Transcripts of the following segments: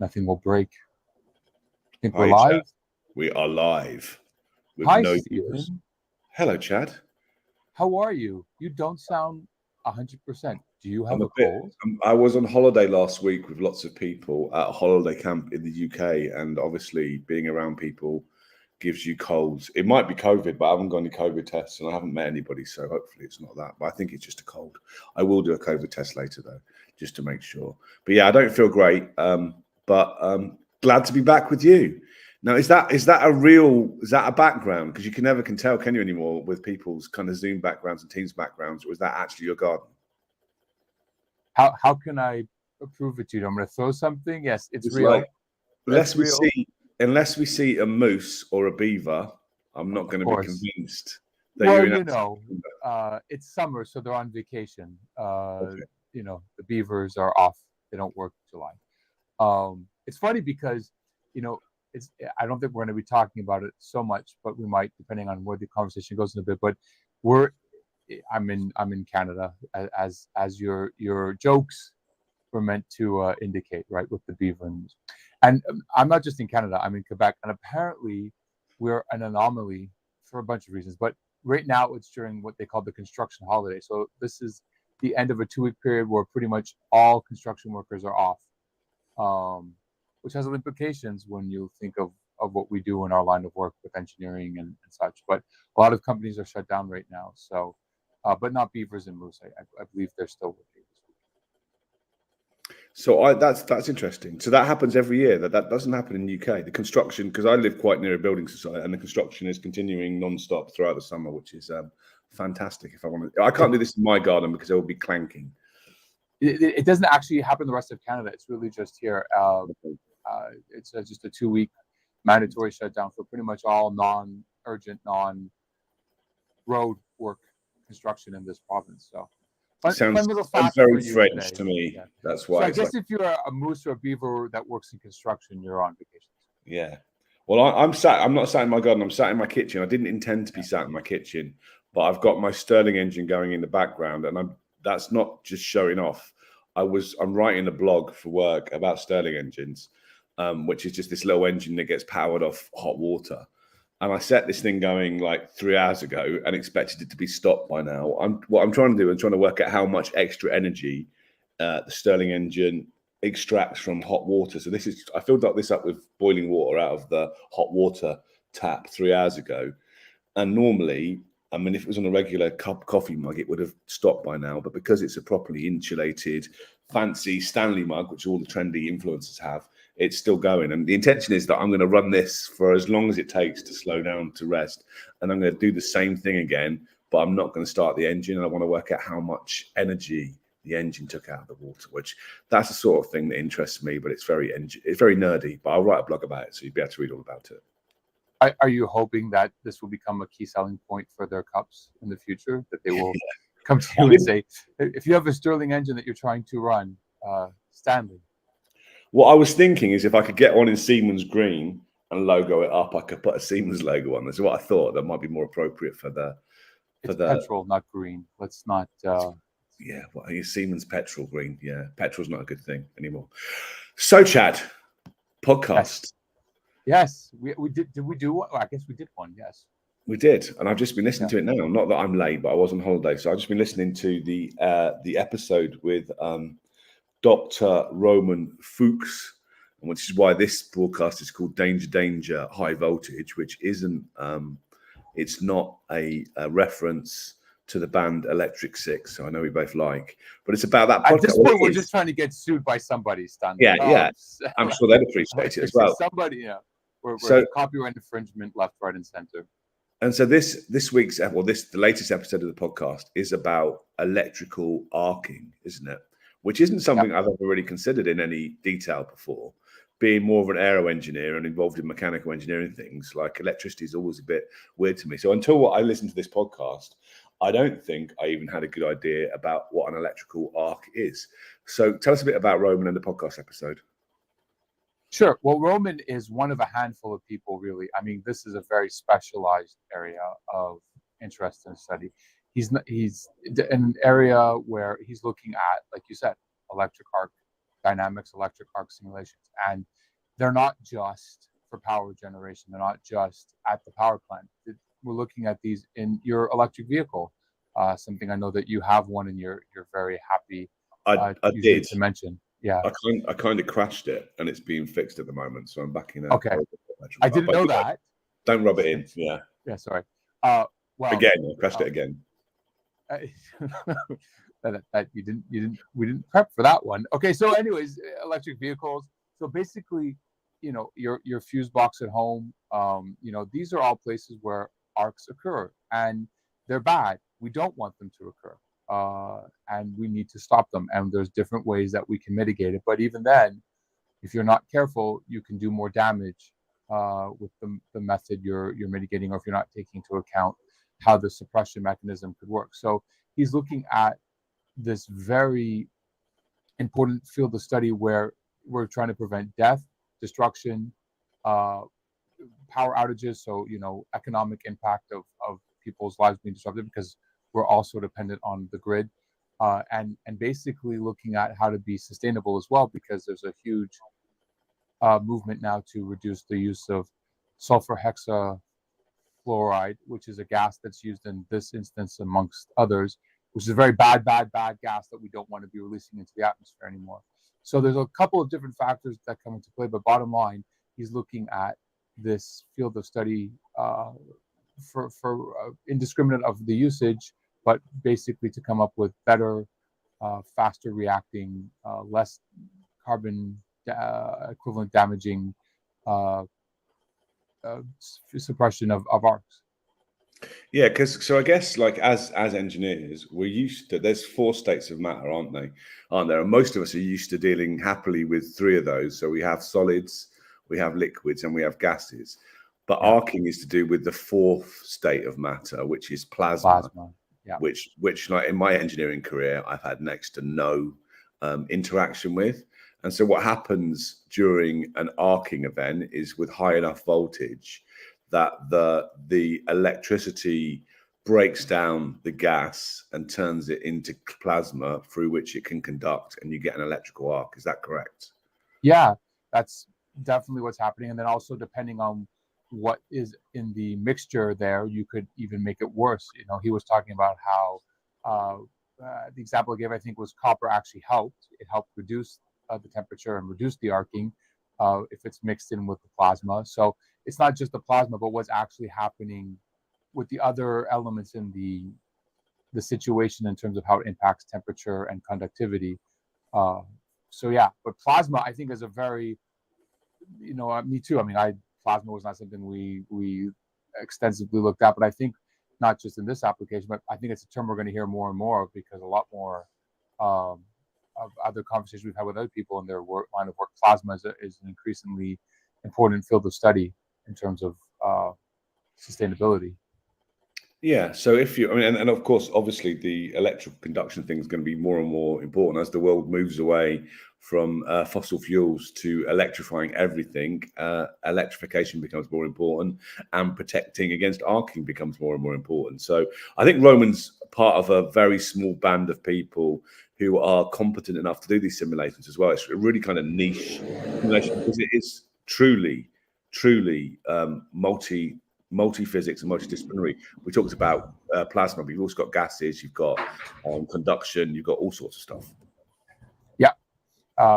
Nothing will break. I think we're Hi, Chad. live. We are live with Hi, no viewers. Stephen. Hello, Chad. How are you? You don't sound 100%. Do you have I'm a a bit. cold? I was on holiday last week with lots of people at a holiday camp in the UK, and obviously being around people gives you colds. It might be COVID, but I haven't got any COVID tests, and I haven't met anybody, so hopefully it's not that. But I think it's just a cold. I will do a COVID test later though, just to make sure. But yeah, I don't feel great. But glad to be back with you. Now, is that a background? Because you can tell, can you, anymore with people's kind of Zoom backgrounds and Teams backgrounds, or is that actually your garden? How can I prove it to you? I'm going to throw something. Yes, it's real. Like, That's real. unless we see a moose or a beaver, I'm not going to be course. convinced that Well, you're in. it's summer, so they're on vacation. Okay. The beavers are off. They don't work July. It's funny because, I don't think we're going to be talking about it so much, but we might, depending on where the conversation goes in a bit. But I'm in Canada, as your jokes were meant to indicate, right, with the beaver and I'm not just in Canada. I'm in Quebec, and apparently we're an anomaly for a bunch of reasons. But right now it's during what they call the construction holiday. So this is the end of a 2-week period where pretty much all construction workers are off, which has implications when you think of what we do in our line of work with engineering and such. But a lot of companies are shut down right now. So, but not beavers and moose. I believe they're still working this week. So that's interesting. So that happens every year. That doesn't happen in the UK. The construction, because I live quite near a building society, and the construction is continuing non-stop throughout the summer, which is fantastic. If I can't do this in my garden because it will be clanking. It doesn't actually happen in the rest of Canada. It's really just here. It's just a 2-week mandatory shutdown for pretty much all non-urgent, non-road work construction in this province. So, fun little fact very for you French today. to me. Yeah. That's why. So I guess if you're a moose or a beaver that works in construction, you're on vacation. Yeah. Well, I'm not sat in my garden. I'm sat in my kitchen. I didn't intend to be sat in my kitchen, but I've got my Stirling engine going in the background, and that's not just showing off. I'm writing a blog for work about Stirling engines, which is just this little engine that gets powered off hot water. And I set this thing going like 3 hours ago and expected it to be stopped by now. What I'm trying to do, I'm trying to work out how much extra energy the Stirling engine extracts from hot water. So I filled up this up with boiling water out of the hot water tap 3 hours ago. And normally, I mean, if it was on a regular coffee mug, it would have stopped by now. But because it's a properly insulated, fancy Stanley mug, which all the trendy influencers have, it's still going. And the intention is that I'm going to run this for as long as it takes to slow down to rest. And I'm going to do the same thing again, but I'm not going to start the engine. And I want to work out how much energy the engine took out of the water, which that's the sort of thing that interests me, but it's very nerdy. But I'll write a blog about it, so you'll be able to read all about it. Are you hoping that this will become a key selling point for their cups in the future? That they will come to you and say, if you have a Stirling engine that you're trying to run, Stanley. What I was thinking is if I could get one in Siemens green and logo it up, I could put a Siemens logo on. That's what I thought. That might be more appropriate for the. It's petrol, not green. Let's not. Yeah, well, Siemens petrol green. Yeah, petrol's not a good thing anymore. So, Chad, podcast. Yes, we did. Did we do one? Well, I guess we did one. Yes, we did, and I've just been listening to it now. Not that I'm late, but I was on holiday, so I've just been listening to the episode with Dr. Roman Fuchs, which is why this broadcast is called Danger, Danger, High Voltage, which isn't. It's not a reference to the band Electric Six, so I know we both like, but it's about that podcast. At this point, we're just trying to get sued by somebody, Stan. Yeah. I'm sure they'd appreciate it as well. Somebody, yeah. We're copyright infringement left, right, and center. And so this week's, the latest episode of the podcast is about electrical arcing, isn't it? Which isn't something I've ever really considered in any detail before. Being more of an aero engineer and involved in mechanical engineering things, like electricity is always a bit weird to me. So until I listened to this podcast, I don't think I even had a good idea about what an electrical arc is. So tell us a bit about Roman and the podcast episode. Sure. Well, Roman is one of a handful of people, really. I mean, this is a very specialized area of interest and study. He's in an area where he's looking at, like you said, electric arc dynamics electric arc simulations. And they're not just for power generation. They're not just at the power plant. We're looking at these in your electric vehicle. Something I know that you have one and you're very happy I did to mention. Yeah. I kind of crashed it and it's being fixed at the moment. So I'm back in. Okay. I didn't know that. Don't rub it in. Yeah. Yeah. Sorry. Well, again, I crashed it again. That we didn't prep for that one. Okay. So anyways, electric vehicles. So basically, your fuse box at home, these are all places where arcs occur and they're bad. We don't want them to occur. And we need to stop them. And there's different ways that we can mitigate it. But even then, if you're not careful, you can do more damage with the method you're mitigating, or if you're not taking into account how the suppression mechanism could work. So he's looking at this very important field of study where we're trying to prevent death, destruction, power outages. So, economic impact of people's lives being disrupted because we're also dependent on the grid, and basically looking at how to be sustainable as well, because there's a huge movement now to reduce the use of sulfur hexafluoride, which is a gas that's used in this instance amongst others, which is a very bad gas that we don't want to be releasing into the atmosphere anymore. So there's a couple of different factors that come into play, but bottom line, he's looking at this field of study for indiscriminate of the usage, but basically to come up with better, faster reacting, less carbon equivalent damaging suppression of arcs. Yeah, so I guess like as engineers, we're used to, there's 4 states of matter, aren't there? And most of us are used to dealing happily with 3 of those. So we have solids, we have liquids, and we have gases. But arcing is to do with the 4th state of matter, which is plasma. Yeah. Which like in my engineering career, I've had next to no interaction with. And so what happens during an arcing event is, with high enough voltage, that the electricity breaks down the gas and turns it into plasma through which it can conduct, and you get an electrical arc. Is that correct? Yeah, that's definitely what's happening. And then also, depending on what is in the mixture there, you could even make it worse. He was talking about how the example I gave, I think, was copper actually helped. It helped reduce the temperature and reduce the arcing if it's mixed in with the plasma. So it's not just the plasma, but what's actually happening with the other elements in the situation in terms of how it impacts temperature and conductivity. So yeah, but plasma, I think, is a very, me too. I mean, plasma was not something we extensively looked at, but I think not just in this application, but I think it's a term we're going to hear more and more of, because a lot more of other conversations we've had with other people in their line of work, plasma is an increasingly important field of study in terms of sustainability. Yeah. So and of course, obviously, the electrical conduction thing is going to be more and more important as the world moves away from fossil fuels to electrifying everything. Electrification becomes more important, and protecting against arcing becomes more and more important. So I think Roman's part of a very small band of people who are competent enough to do these simulations as well. It's a really kind of niche simulation, because it is truly multi-physics and multidisciplinary. We talked about plasma, but you've also got gases, you've got conduction, you've got all sorts of stuff. Yeah.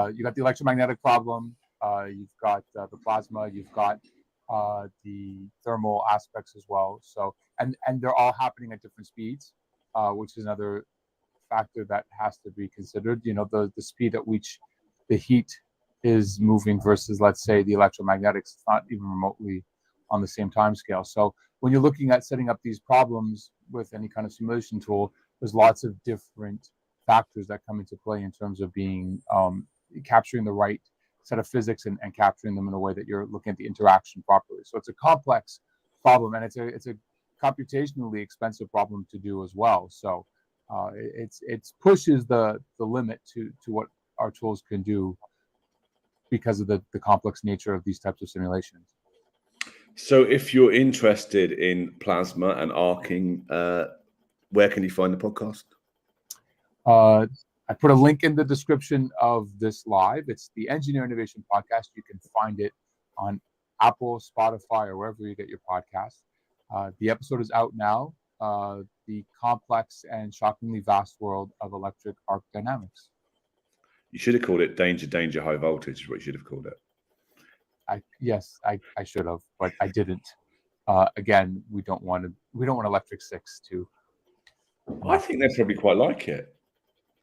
You got the electromagnetic problem, you've got the plasma, you've got the thermal aspects as well. So, and they're all happening at different speeds, which is another factor that has to be considered. The speed at which the heat is moving versus, let's say, the electromagnetics. It's not even remotely on the same time scale. So when you're looking at setting up these problems with any kind of simulation tool, there's lots of different factors that come into play in terms of being capturing the right set of physics and capturing them in a way that you're looking at the interaction properly. So it's a complex problem, and it's a computationally expensive problem to do as well. So it pushes the limit to what our tools can do because of the complex nature of these types of simulations. So if you're interested in plasma and arcing, where can you find the podcast? I put a link in the description of this live. It's the Engineer Innovation Podcast. You can find it on Apple, Spotify, or wherever you get your podcast. The episode is out now. The complex and shockingly vast world of electric arc dynamics. You should have called it Danger, Danger, High Voltage is what you should have called it. I should have, but I didn't. Again, we don't want Electric Six to. I think they'd probably quite like it.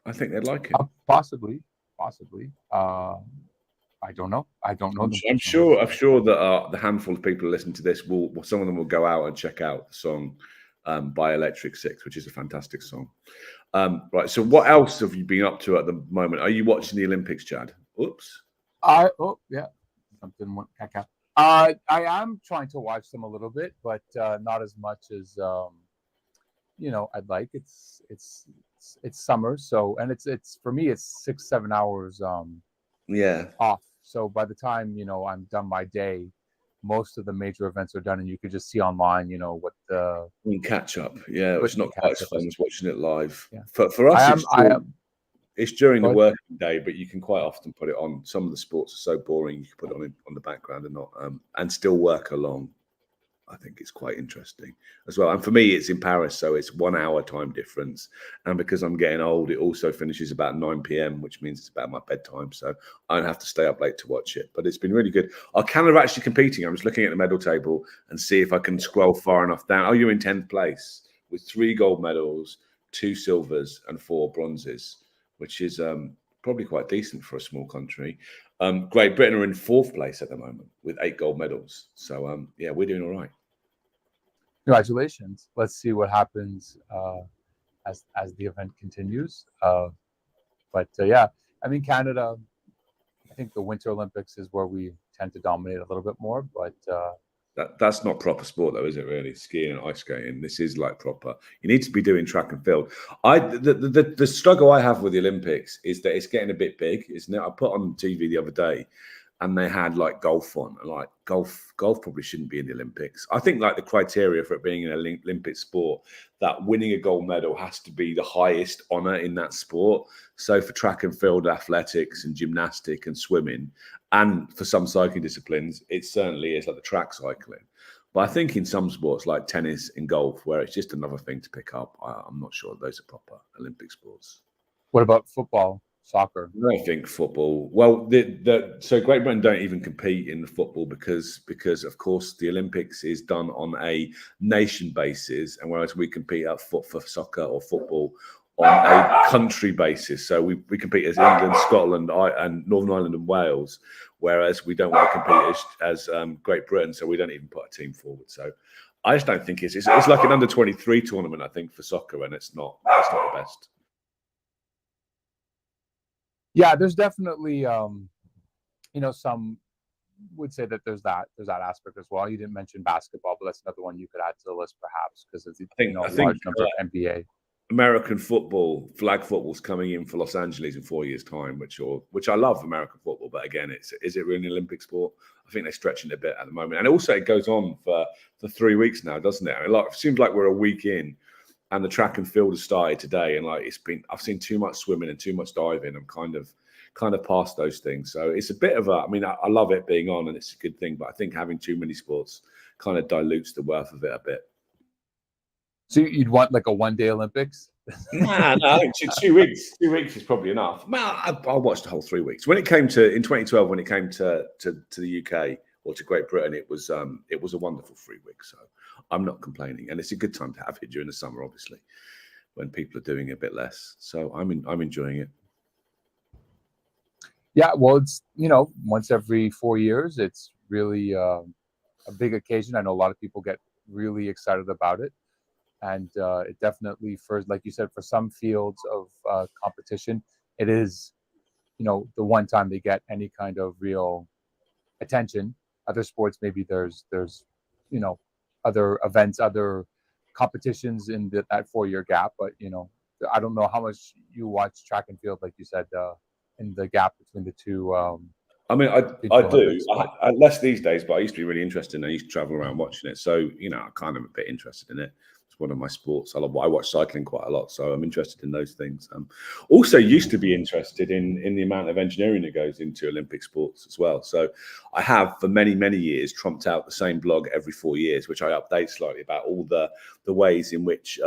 I think they'd like it. Possibly. I don't know. I'm sure that the handful of people who listen to this some of them will go out and check out the song by Electric Six, which is a fantastic song. Right. So, what else have you been up to at the moment? Are you watching the Olympics, Chad? Oops. Yeah. Something went caca. I am trying to watch them a little bit, but not as much as I'd like. It's summer, so, and it's for me it's 6-7 hours off. So by the time I'm done my day, most of the major events are done, and you could just see online what the catch up. Yeah, it's not quite as fun as watching it live. Yeah. For us, it's during the working day, but you can quite often put it on. Some of the sports are so boring, you can put it on the background and not and still work along. I think it's quite interesting as well. And for me, it's in Paris, so it's 1 hour time difference. And because I'm getting old, it also finishes about 9 p.m., which means it's about my bedtime. So I don't have to stay up late to watch it. But it's been really good. Are Canada actually competing? I'm just looking at the medal table and see if I can scroll far enough down. Oh, you're in 10th place with 3 gold medals, 2 silvers and 4 bronzes, which is probably quite decent for a small country. Great Britain are in 4th place at the moment with 8 gold medals. So, yeah, we're doing all right. Congratulations. Let's see what happens as the event continues. But yeah, I mean, Canada, I think the Winter Olympics is where we tend to dominate a little bit more. But that's not proper sport, though, is it? Really, skiing and ice skating. This is like proper. You need to be doing track and field. The struggle I have with the Olympics is that it's getting a bit big, isn't it? I put on TV the other day, and they had like golf on, and like golf probably shouldn't be in the Olympics. I think like the criteria for it being an Olympic sport, that winning a gold medal has to be the highest honor in that sport. So for track and field athletics and gymnastic and swimming, and for some cycling disciplines, it certainly is like the track cycling. But I think in some sports like tennis and golf, where it's just another thing to pick up, I'm not sure those are proper Olympic sports. What about football? Soccer? I think football. Well, so Great Britain don't even compete in the football because of course the Olympics is done on a nation basis, and whereas we compete for soccer or football on a country basis. So we compete as England, Scotland, and Northern Ireland and Wales, whereas we don't want to compete as Great Britain. So we don't even put a team forward. So I just don't think it's like an under-23 tournament. I think for soccer, and it's not the best. Yeah, there's definitely, some would say that there's that aspect as well. You didn't mention basketball, but that's another one you could add to the list, perhaps, because it's a large number of NBA. American football, flag football's coming in for Los Angeles in 4 years' time, which I love American football, but again, is it really an Olympic sport? I think they're stretching it a bit at the moment, and also it goes on for 3 weeks now, doesn't it? It seems like we're a week in. And the track and field has started today, and I've seen too much swimming and too much diving. I'm kind of past those things. So it's a bit of I love it being on, and it's a good thing, but I think having too many sports kind of dilutes the worth of it a bit. So you'd want like a one-day Olympics? No, I think 2 weeks. 2 weeks is probably enough. I'll watch the whole 3 weeks. When it came to in 2012, when it came to the UK or to Great Britain, it was a wonderful 3 weeks. So I'm not complaining, and it's a good time to have it during the summer, obviously, when people are doing a bit less. So I'm enjoying it. Yeah, well, it's once every 4 years. It's really a big occasion. I know a lot of people get really excited about it, and it definitely, like you said, for some fields of competition, it is the one time they get any kind of real attention. Other sports, maybe there's other events, other competitions in that 4 year gap. But I don't know how much you watch track and field, like you said, in the gap between the two. I do. I less these days, but I used to be really interested, and I used to travel around watching it. So I'm kind of a bit interested in it. It's It's one of my sports. I watch cycling quite a lot, so I'm interested in those things. Also used to be interested in the amount of engineering that goes into Olympic sports as well. So I have for many, many years trumped out the same blog every 4 years, which I update slightly about all the ways in which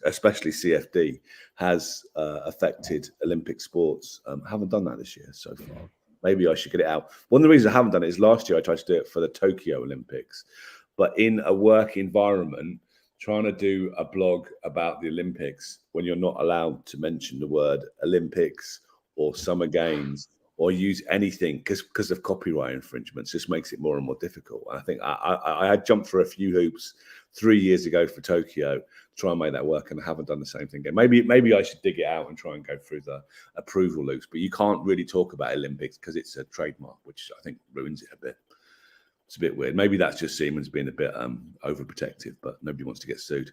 especially CFD has affected Olympic sports. I haven't done that this year so far. Maybe I should get it out. One of the reasons I haven't done it is last year I tried to do it for the Tokyo Olympics, but in a work environment, trying to do a blog about the Olympics when you're not allowed to mention the word Olympics or Summer Games or use anything because of copyright infringements just makes it more and more difficult. And I think I had jumped through a few hoops 3 years ago for Tokyo to try and make that work, and I haven't done the same thing again. Maybe I should dig it out and try and go through the approval loops, but you can't really talk about Olympics because it's a trademark, which I think ruins it a bit. It's a bit weird. Maybe that's just Siemens being a bit overprotective, but nobody wants to get sued.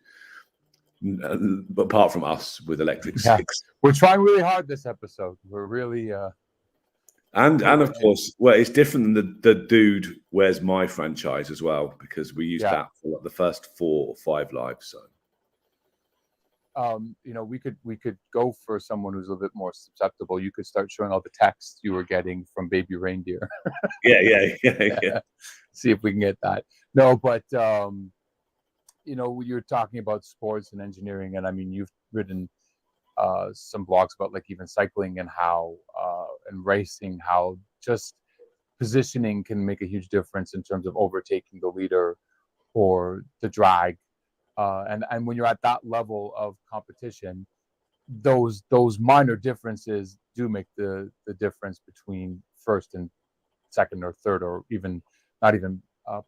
But apart from us with Electric Six. We're trying really hard this episode. We're really... And of course, well, it's different than the Dude Where's My franchise as well, because we used that for like the first 4 or 5 lives. So, we could go for someone who's a little bit more susceptible. You could start showing all the texts you were getting from baby reindeer. Yeah. See if we can get that. No, but you're talking about sports and engineering, and I mean, you've written some blogs about like even cycling and how and racing, how just positioning can make a huge difference in terms of overtaking the leader or the drag. And when you're at that level of competition, those minor differences do make the difference between first and second or third, or even not even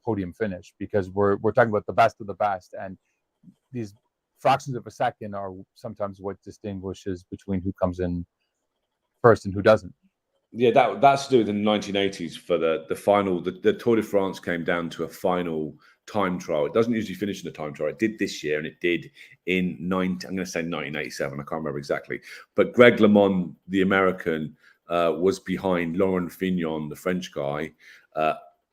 podium finish, because we're talking about the best of the best, and these fractions of a second are sometimes what distinguishes between who comes in first and who doesn't. Yeah, that's to do with the 1980s for the final. The Tour de France came down to a final time trial. It doesn't usually finish in the time trial. It did this year, and it did in I'm going to say 1987. I can't remember exactly. But Greg LeMond, the American, was behind Laurent Fignon, the French guy.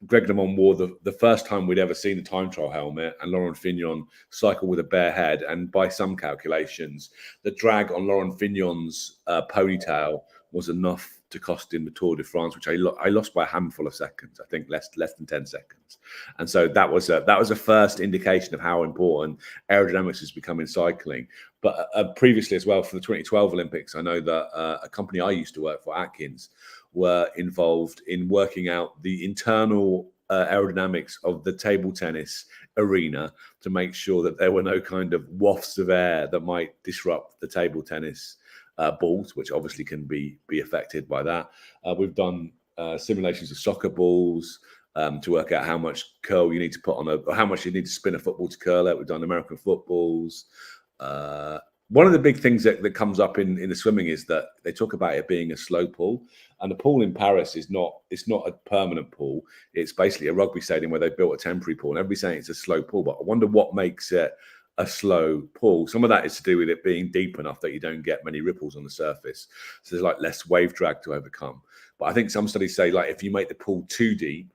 Greg LeMond wore the first time we'd ever seen a time trial helmet, and Laurent Fignon cycled with a bare head. And by some calculations, the drag on Laurent Fignon's ponytail was enough to cost him the Tour de France, which I lost by a handful of seconds. I think less than 10 seconds. And so that was a first indication of how important aerodynamics has become in cycling. But previously as well, for the 2012 Olympics, I know that a company I used to work for, Atkins, were involved in working out the internal aerodynamics of the table tennis arena to make sure that there were no kind of wafts of air that might disrupt the table tennis balls, which obviously can be affected by that. We've done simulations of soccer balls to work out how much curl you need to put on or how much you need to spin a football to curl it. We've done American footballs. One of the big things that comes up in the swimming is that they talk about it being a slow pool, and the pool in Paris it's not a permanent pool. It's basically a rugby stadium where they built a temporary pool, and everybody's saying it's a slow pool, but I wonder what makes it a slow pool. Some of that is to do with it being deep enough that you don't get many ripples on the surface, so there's like less wave drag to overcome. But I think some studies say like if you make the pool too deep,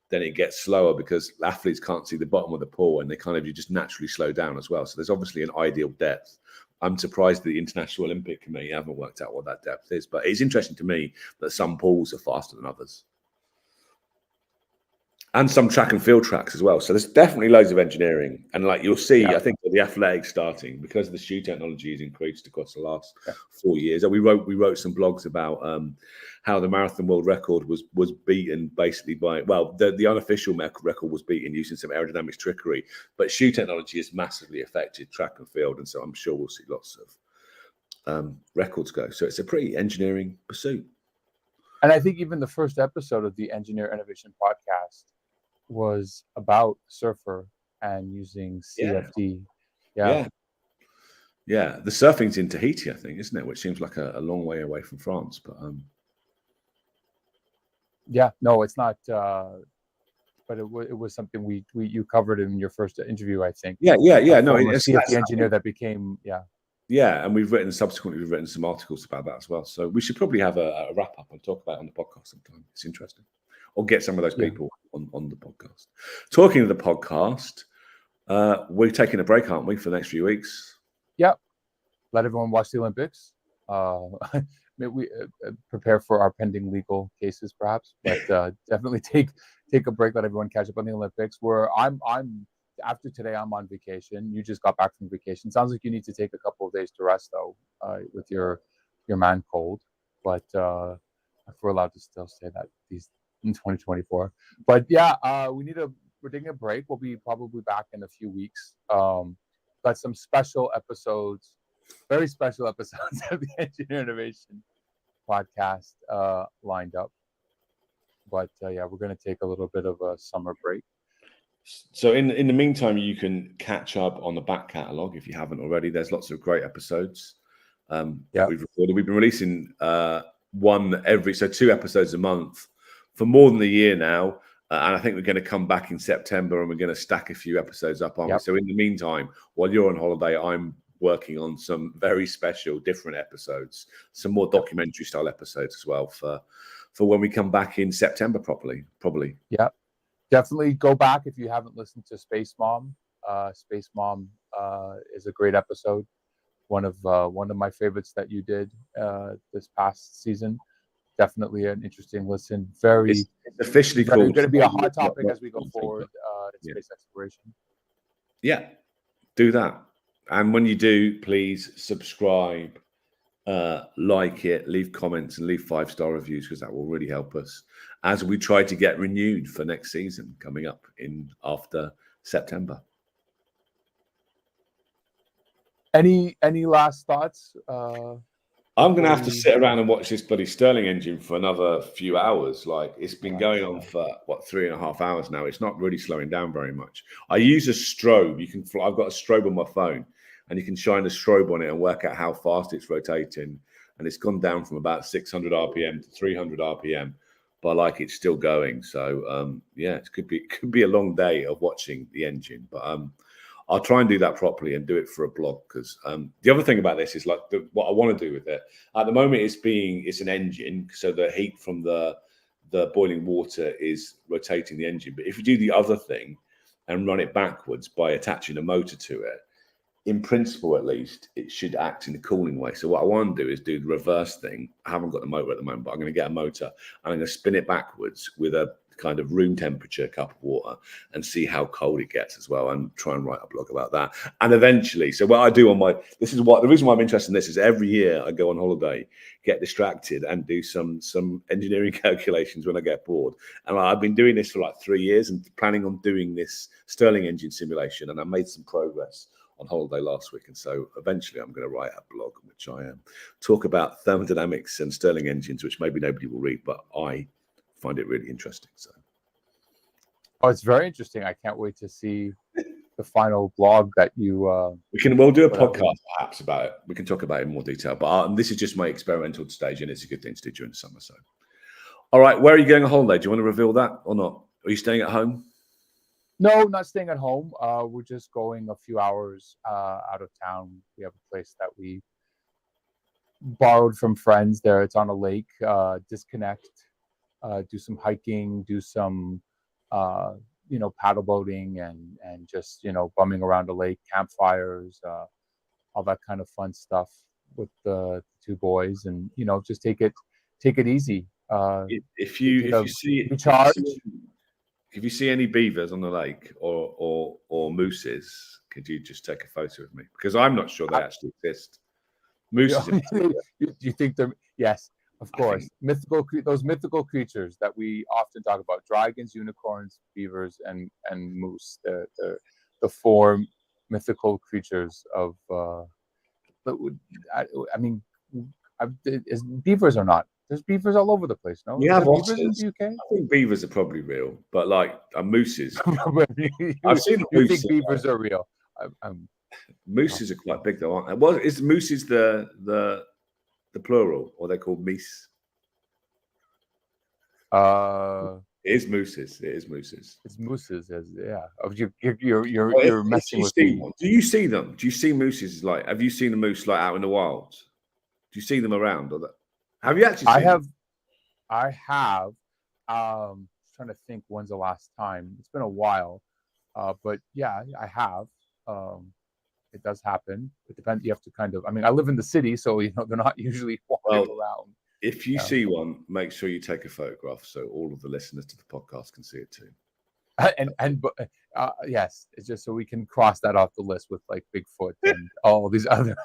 then it gets slower because athletes can't see the bottom of the pool, and you just naturally slow down as well. So there's obviously an ideal depth. I'm surprised the International Olympic Committee haven't worked out what that depth is, but it's interesting to me that some pools are faster than others. And some track and field tracks as well. So there's definitely loads of engineering. And like you'll see, I think the athletics starting, because the shoe technology has increased across the last 4 years. And we wrote some blogs about how the marathon world record was beaten basically by, the unofficial record was beaten using some aerodynamics trickery. But shoe technology has massively affected track and field. And so I'm sure we'll see lots of records go. So it's a pretty engineering pursuit. And I think even the first episode of the Engineer Innovation podcast was about surfer and using CFD. Yeah. The surfing's in Tahiti, I think, isn't it? Which seems like a long way away from France, but no, it's not. But it was something you covered in your first interview, I think. No, it's CFD engineer that became and we've written some articles about that as well. So we should probably have a wrap up and talk about it on the podcast sometime. It's interesting. Or get some of those people on the podcast. Talking of the podcast, We're taking a break, aren't we, for the next few weeks? Yep. Let everyone watch the Olympics. We prepare for our pending legal cases, perhaps, but definitely take a break. Let everyone catch up on the Olympics. Where I'm after today, I'm on vacation. You just got back from vacation. Sounds like you need to take a couple of days to rest, though, with your man cold. But if we're allowed to still say that these in 2024. But yeah, we're taking a break. We'll be probably back in a few weeks. Got some special episodes, very special episodes of the Engineer Innovation podcast lined up. But yeah, we're going to take a little bit of a summer break. So in the meantime, you can catch up on the back catalogue if you haven't already. There's lots of great episodes that we've recorded. We've been releasing 2 episodes a month for more than a year now. And I think we're going to come back in September and we're going to stack a few episodes up, aren't we? So in the meantime, while you're on holiday, I'm working on some very special, different episodes, some more documentary style episodes as well for when we come back in September probably. Yeah. Definitely go back if you haven't listened to Space Mom. Space Mom is a great episode. One of my favorites that you did this past season. Definitely an interesting listen. It's officially called. Going to be a hot topic as we go forward in space exploration. Yeah, do that. And when you do, please subscribe, like it, leave comments, and leave 5-star reviews because that will really help us as we try to get renewed for next season coming up after September. Any last thoughts? I'm going to have to sit around and watch this bloody Stirling engine for another few hours. Like it's been going on for 3.5 hours now. It's not really slowing down very much. I use a strobe. I've got a strobe on my phone, and you can shine a strobe on it and work out how fast it's rotating. And it's gone down from about 600 RPM to 300 RPM, but it's still going. So it could be a long day of watching the engine, but I'll try and do that properly and do it for a blog because the other thing about this is what I want to do with it. At the moment, it's an engine, so the heat from the boiling water is rotating the engine. But if you do the other thing and run it backwards by attaching a motor to it, in principle, at least, it should act in a cooling way. So what I want to do is do the reverse thing. I haven't got the motor at the moment, but I'm going to get a motor and I'm going to spin it backwards with a kind of room temperature cup of water and see how cold it gets as well, and try and write a blog about that. And eventually, so what I do the reason why I'm interested in this is every year I go on holiday, get distracted and do some engineering calculations when I get bored. And I've been doing this for 3 years and planning on doing this Stirling engine simulation, and I made some progress on holiday last week, and so eventually I'm going to write a blog in which I talk about thermodynamics and Stirling engines, which maybe nobody will read, but I find it really interesting. So, it's very interesting. I can't wait to see the final blog that you. We'll do a podcast perhaps about it. We can talk about it in more detail. But this is just my experimental stage, and it's a good thing to do during the summer. So, all right, where are you going on holiday? Do you want to reveal that or not? Are you staying at home? No, not staying at home. We're just going a few hours out of town. We have a place that we borrowed from friends there. It's on a lake. Disconnect. Do some hiking, do some, paddle boating and just, bumming around a lake, campfires, all that kind of fun stuff with the two boys, and, just take it easy. If you see any beavers on the lake or mooses, could you just take a photo of me? Because I'm not sure they actually exist. Mooses. You think they're, yes. Of course, those mythical creatures that we often talk about: dragons, unicorns, beavers, and moose. The 4 mythical creatures of. Beavers are not. There's beavers all over the place. No, we have beavers in the UK. I think beavers are probably real, but mooses. I've seen you think beavers are real. Mooses are quite big, though, aren't they? Well, is mooses the plural, or they're called meese? It is mooses. It's mooses. Yeah. You're messing with me. Do you see them? Do you see mooses? Have you seen a moose out in the wild? Do you see them around? Have you actually? I have. Trying to think when's the last time. It's been a while. But yeah, I have. It does happen. It depends. You have to kind of. I mean, I live in the city, so they're not usually walking Well, around. if you see one, make sure you take a photograph so all of the listeners to the podcast can see it too. Yes, it's just so we can cross that off the list with like Bigfoot and all these other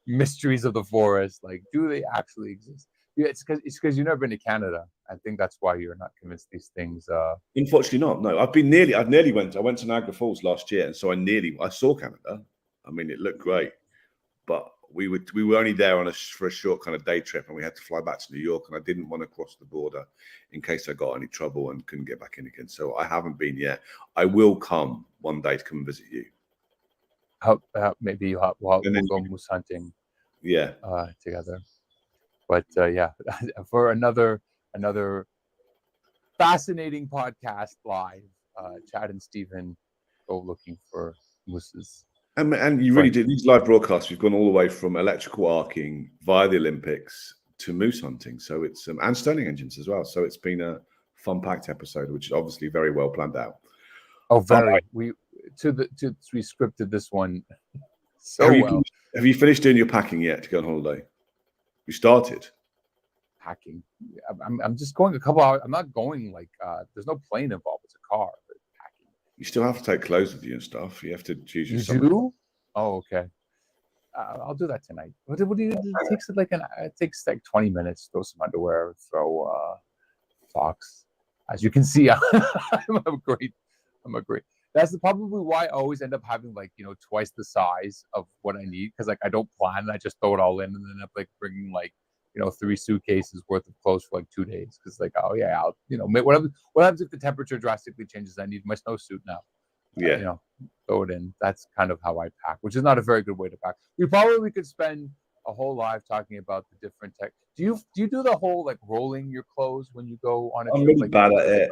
mysteries of the forest. Like, do they actually exist? Yeah, it's because you've never been to Canada. I think that's why you're not convinced these things. Unfortunately, not. No, I went to Niagara Falls last year, and so I saw Canada. I mean, it looked great, but we were only there for a short kind of day trip, and we had to fly back to New York, and I didn't want to cross the border in case I got any trouble and couldn't get back in again. So I haven't been yet. I will come one day to come and visit you. Maybe we'll go moose hunting. Yeah. Together. But yeah, for another fascinating podcast live, Chad and Stephen go looking for mooses. And you really do these live broadcasts. We've gone all the way from electrical arcing via the Olympics to moose hunting. So it's and Sterling engines as well. So it's been a fun-packed episode, which is obviously very well planned out. Oh, very. We scripted this one so well. Have you finished doing your packing yet to go on holiday? You started packing. I'm just going a couple hours. I'm not going like there's no plane involved. It's a car. But packing. You still have to take clothes with you and stuff. You have to choose your. You do? Oh, okay. I'll do that tonight. What do you? It takes like 20 minutes. Throw some underwear. Throw socks. As you can see, I'm a great. That's probably why I always end up having like twice the size of what I need, because like I don't plan and I just throw it all in and then end up like bringing like 3 suitcases worth of clothes for like 2 days, because like I'll what happens if the temperature drastically changes? I need my snowsuit now. Yeah, throw it in. That's kind of how I pack, which is not a very good way to pack. We probably could spend a whole live talking about the different tech. Do you do the whole like rolling your clothes when you go on a trip? I'm really like, bad at it.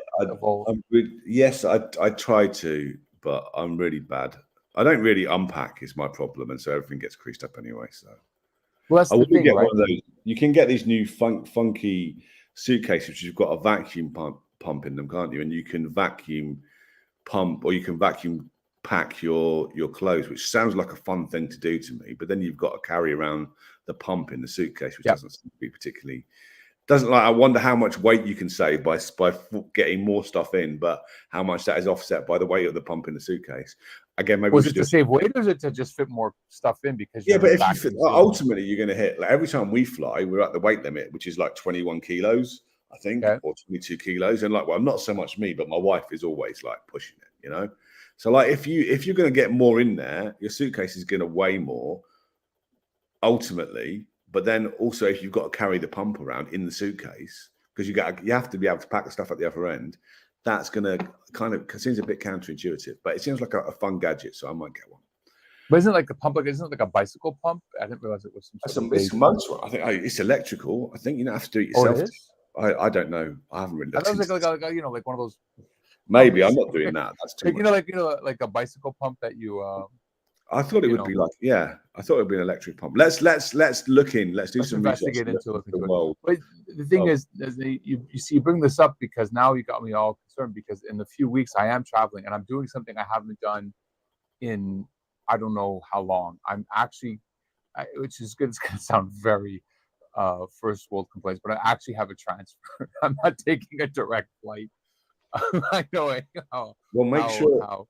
Yes, I try to, but I'm really bad. I don't really unpack is my problem, and so everything gets creased up anyway. So, well, that's the thing, right? One of those. You can get these new funky suitcases which you've got a vacuum pump in them, can't you? And you can vacuum pump, or you can vacuum pack your clothes, which sounds like a fun thing to do to me, but then you've got to carry around the pump in the suitcase, which doesn't seem to be particularly I wonder how much weight you can save by getting more stuff in, but how much that is offset by the weight of the pump in the suitcase. Again, maybe was it to save weight, or is it to just fit more stuff in? Because but ultimately you're going to hit, like, every time we fly, we're at the weight limit, which is like 21 kilos, I think, or 22 kilos. And like, well, not so much me, but my wife is always like pushing it, So like, if you're going to get more in there, your suitcase is going to weigh more ultimately. But then also, if you've got to carry the pump around in the suitcase, because you have to be able to pack the stuff at the other end, that's going to kind of seems a bit counterintuitive. But it seems like a fun gadget, so I might get one. But isn't it like the pump? Like, isn't it like a bicycle pump? I didn't realize it was some. It's a motor. I think it's electrical. I think you don't have to do it yourself. Oh, it is? I don't know. I haven't really. I thought it was like one of those. Maybe I'm not doing that. That's too much. Like a bicycle pump that you. I thought it would be like, I thought it would be an electric pump. Let's look in. Let's do some investigate into it. But the thing is, you see, you bring this up because now you got me all concerned, because in a few weeks I am traveling and I'm doing something I haven't done in I don't know how long. I'm actually, which is good. It's going to sound very first world complaints, but I actually have a transfer. I'm not taking a direct flight. I know. Make sure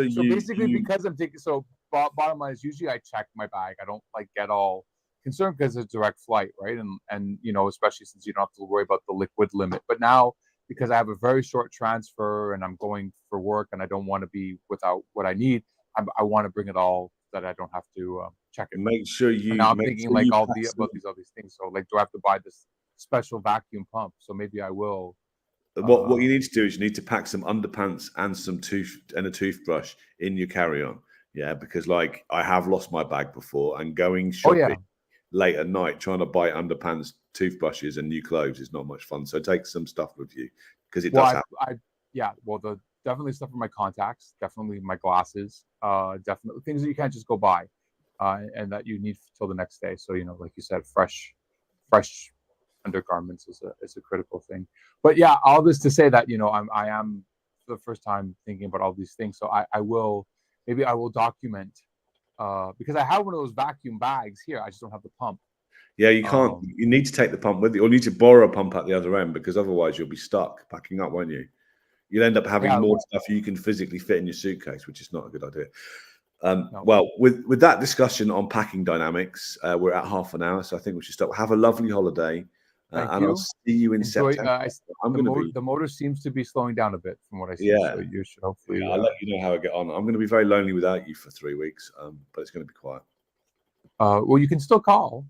so basically, because I'm taking, so bottom line is usually I check my bag. I don't like get all concerned because it's a direct flight, right? And especially since you don't have to worry about the liquid limit. But now, because I have a very short transfer and I'm going for work and I don't want to be without what I need, I want to bring it all so that I don't have to check it. Make sure you. And now I'm thinking like about these other things. So like, do I have to buy this special vacuum pump? So maybe I will. What you need to do is you need to pack some underpants and a toothbrush in your carry-on. Yeah, because like I have lost my bag before, and going shopping late at night trying to buy underpants, toothbrushes, and new clothes is not much fun. So take some stuff with you, because it does happen. Definitely stuff for my contacts, definitely my glasses, definitely things that you can't just go buy, and that you need till the next day. So like you said, fresh undergarments is a critical thing. But yeah, all this to say that I am for the first time thinking about all these things. So I will document because I have one of those vacuum bags here. I just don't have the pump. Yeah, you can't. You need to take the pump with you, or you need to borrow a pump at the other end, because otherwise you'll be stuck packing up, won't you? You'll end up having more stuff you can physically fit in your suitcase, which is not a good idea. No. Well, with that discussion on packing dynamics, we're at half an hour, so I think we should stop. Have a lovely holiday, and I'll see you in September. The motor seems to be slowing down a bit from what I see. Yeah. So you should hopefully. Yeah, I'll let you know how I get on. I'm going to be very lonely without you for 3 weeks, but it's going to be quiet. Well, you can still call.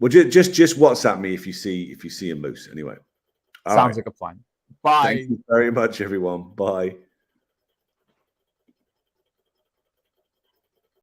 Well, just WhatsApp me if you see a moose. Anyway, sounds like a plan. Bye. Thank you very much, everyone. Bye.